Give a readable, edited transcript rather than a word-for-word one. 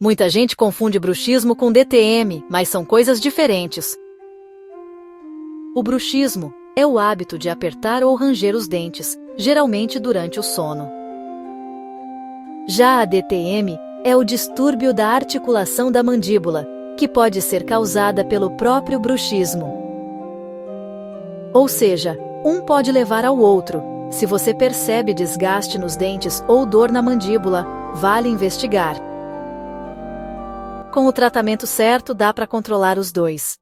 Muita gente confunde bruxismo com DTM, mas são coisas diferentes. O bruxismo é o hábito de apertar ou ranger os dentes, geralmente durante o sono. Já a DTM é o distúrbio da articulação da mandíbula, que pode ser causada pelo próprio bruxismo. Ou seja, um pode levar ao outro. Se você percebe desgaste nos dentes ou dor na mandíbula, vale investigar. Com o tratamento certo, dá para controlar os dois.